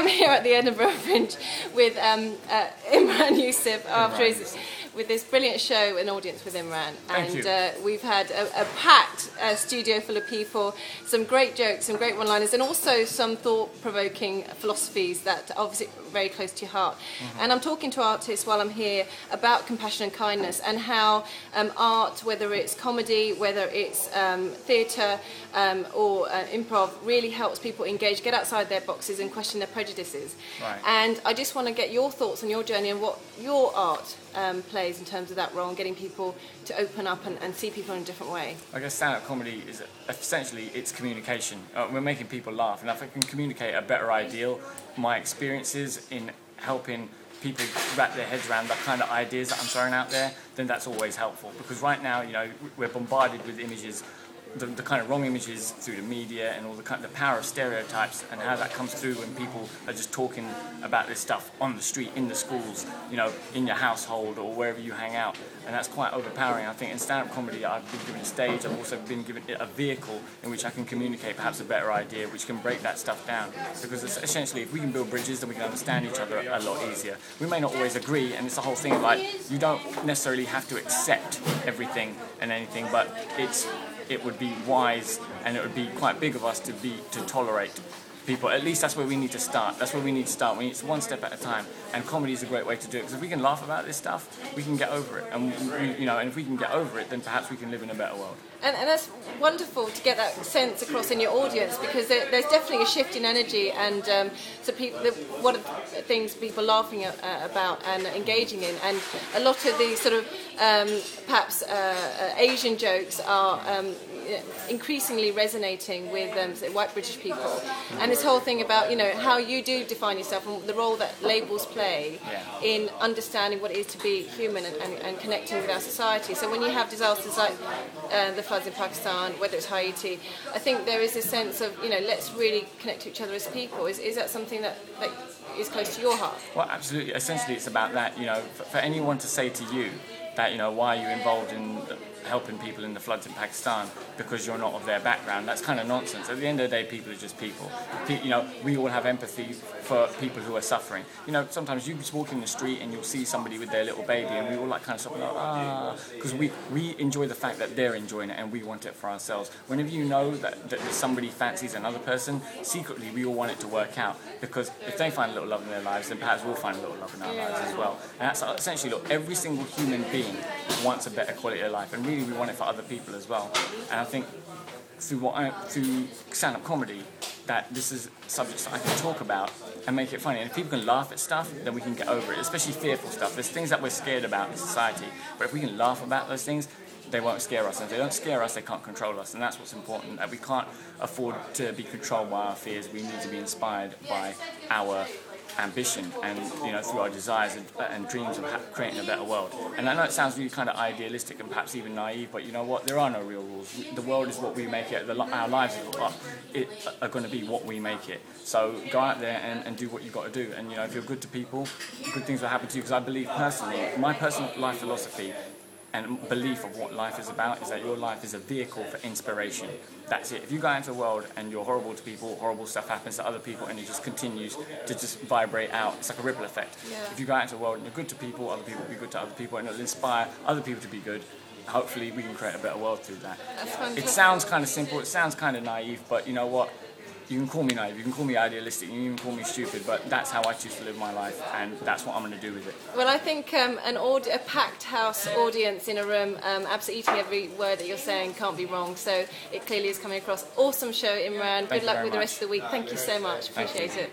I'm here at the Edinburgh Fringe with Imran Yusuf with this brilliant show, An Audience with Imran. And we've had a packed studio full of people, some great jokes, some great one-liners, and also some thought-provoking philosophies that are obviously very close to your heart. And I'm talking to artists while I'm here about compassion and kindness, and how art, whether it's comedy, whether it's theatre or improv, really helps people engage, get outside their boxes and question their prejudices. Right. And I just want to get your thoughts on your journey and what your art plays in terms of that role and getting people to open up and see people in a different way. I guess stand-up comedy is essentially it's communication. We're making people laugh, and if I can communicate a better ideal, my experiences in helping people wrap their heads around the kind of ideas that I'm throwing out there, then that's always helpful. Because right now, you know, we're bombarded with images, the kind of wrong images through the media, and all the power of stereotypes, and how that comes through when people are just talking about this stuff on the street, in the schools, you know, in your household or wherever you hang out, and that's quite overpowering. I think in stand-up comedy, I've been given a stage. I've also been given a vehicle in which I can communicate perhaps a better idea, which can break that stuff down. Because essentially, if we can build bridges, then we can understand each other a lot easier. We may not always agree, and it's the whole thing of like, you don't necessarily have to accept everything and anything, but it would be wise, and it would be quite big of us to tolerate people. At least that's where we need to start. That's where we need to start. It's one step at a time, and comedy is a great way to do it. Because if we can laugh about this stuff, we can get over it, and and if we can get over it, then perhaps we can live in a better world. And that's wonderful to get that sense across in your audience, because there's definitely a shift in energy, and so people, what are the things people are laughing about and engaging in, and a lot of the sort of perhaps Asian jokes are increasingly resonating with say, white British people, and this whole thing about how you do define yourself and the role that labels play in understanding what it is to be human and connecting with our society. So when you have disasters like the floods in Pakistan, whether it's Haiti, I think there is a sense of let's really connect to each other as people. Is that something that is close to your heart? Well, absolutely. Essentially, it's about that. For anyone to say to you that why are you involved in helping people in the floods in Pakistan because you're not of their background, that's kind of nonsense. At the end of the day, people are just people. We all have empathy for people who are suffering. Sometimes you just walk in the street and you'll see somebody with their little baby, and we all kind of stop and go, because we enjoy the fact that they're enjoying it, and we want it for ourselves. Whenever you know that somebody fancies another person, secretly we all want it to work out, because if they find a little love in their lives, then perhaps we'll find a little love in our lives as well. And that's essentially, look, every single human being wants a better quality of life, and really we want it for other people as well. And I think through stand-up comedy, that this is subjects that I can talk about and make it funny. And if people can laugh at stuff, then we can get over it, especially fearful stuff. There's things that we're scared about in society, but if we can laugh about those things, they won't scare us. And if they don't scare us, they can't control us. And that's what's important, that we can't afford to be controlled by our fears. We need to be inspired by our ambition and through our desires and dreams of creating a better world. And I know it sounds really kind of idealistic and perhaps even naive, but you know what, there are no real rules. The world is what we make it. Our lives are going to be what we make it. So go out there and do what you've got to do, and if you're good to people, good things will happen to you. Because I believe personally, my personal life philosophy and belief of what life is about is that your life is a vehicle for inspiration. That's it. If you go into the world and you're horrible to people, horrible stuff happens to other people, and it just continues to just vibrate out. It's like a ripple effect. Yeah. If you go out into the world and you're good to people, other people will be good to other people, and it'll inspire other people to be good. Hopefully we can create a better world through that. It sounds kind of simple, it sounds kind of naive, but you know what? You can call me naive, you can call me idealistic, you can even call me stupid, but that's how I choose to live my life, and that's what I'm going to do with it. Well, I think a packed house audience in a room, absolutely eating every word that you're saying can't be wrong, so it clearly is coming across. Awesome show, Imran. Good luck with the rest of the week. Thank you so much. Appreciate it.